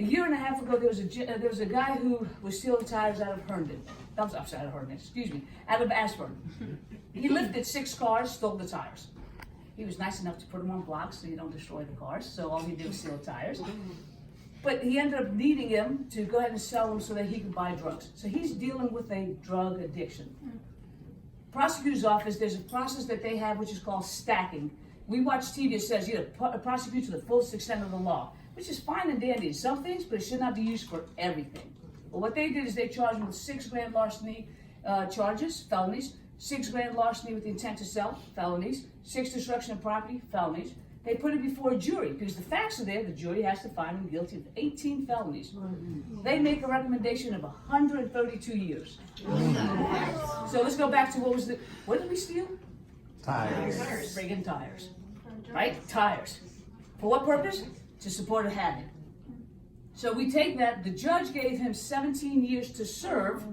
A year and a half ago, there was a guy who was stealing tires out of Herndon. Out of Ashburn. He lifted 6 cars, stole the tires. He was nice enough to put them on blocks so you don't destroy the cars, so all he did was steal tires. But he ended up needing them to go ahead and sell them so that he could buy drugs. So he's dealing with a drug addiction. Prosecutor's office, there's a process that they have which is called stacking. We watch TV, it says, prosecute to the fullest extent of the law, which is fine and dandy in some things, but it should not be used for everything. Well, what they did is they charged him with 6 grand larceny charges, felonies, 6 grand larceny with the intent to sell, felonies, 6 destruction of property, felonies. They put it before a jury because the facts are there. The jury has to find him guilty of 18 felonies. They make a recommendation of 132 years. So let's go back to what did we steal? Tires. Friggin' tires. Right? Tires. For what purpose? To support a habit. So we take that, the judge gave him 17 years to serve,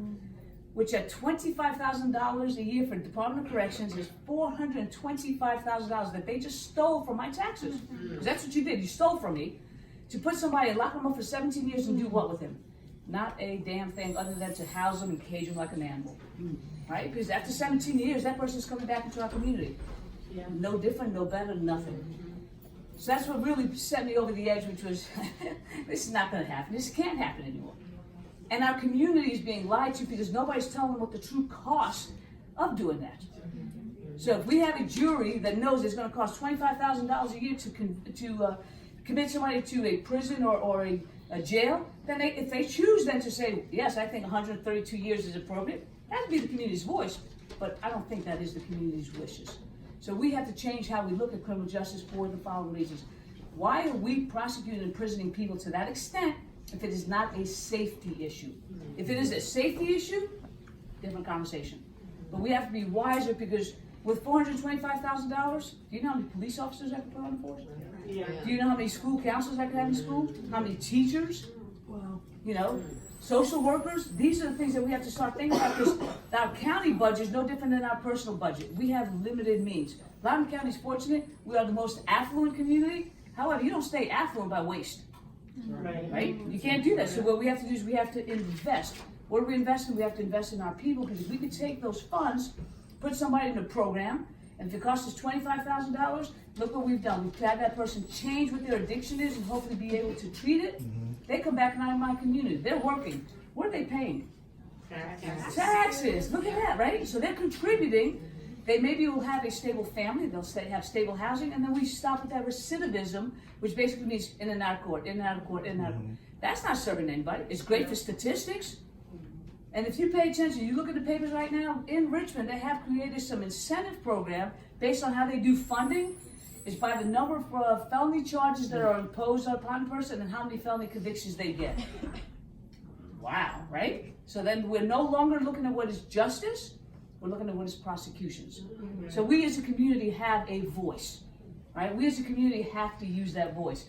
which at $25,000 a year for Department of Corrections is $425,000 that they just stole from my taxes. Because that's what you did, you stole from me to put somebody and lock them up for 17 years and do what with him? Not a damn thing other than to house them and cage them like an animal. Right? Because after 17 years, that person's coming back into our community. No different, no better, nothing. So that's what really set me over the edge, which was, this is not going to happen. This can't happen anymore. And our community is being lied to because nobody's telling them what the true cost of doing that. So if we have a jury that knows it's going to cost $25,000 a year to commit somebody to a prison or a jail, then if they choose then to say, yes, I think 132 years is appropriate, that would be the community's voice. But I don't think that is the community's wishes. So we have to change how we look at criminal justice for the following reasons. Why are we prosecuting and imprisoning people to that extent if it is not a safety issue? If it is a safety issue, different conversation. But we have to be wiser because with $425,000, do you know how many police officers I could put on the force? Yeah. Do you know how many school counselors I could have in school? How many teachers? Well, you know, social workers? These are the things that we have to start thinking about because our county budget is no different than our personal budget. We have limited means. Loudoun County is fortunate. We are the most affluent community. However, you don't stay affluent by waste. Right? You can't do that. So what we have to do is we have to invest. What are we investing? We have to invest in our people because if we could take those funds, put somebody in a program, and if it costs us $25,000, look what we've done. We've had that person change what their addiction is and hopefully be able to treat it. They come back and out of my community. They're working. What are they paying? Taxes. Look at that, right? So they're contributing. They maybe will have a stable family. They'll have stable housing. And then we stop with that recidivism, which basically means in and out of court, in and out of court, in and out of court. That's not serving anybody. It's great for statistics. And if you pay attention, you look at the papers right now, in Richmond, they have created some incentive program based on how they do funding. It's by the number of felony charges that are imposed upon a person and how many felony convictions they get. Wow, right? So then we're no longer looking at what is justice, we're looking at what is prosecutions. So we as a community have a voice, right? We as a community have to use that voice.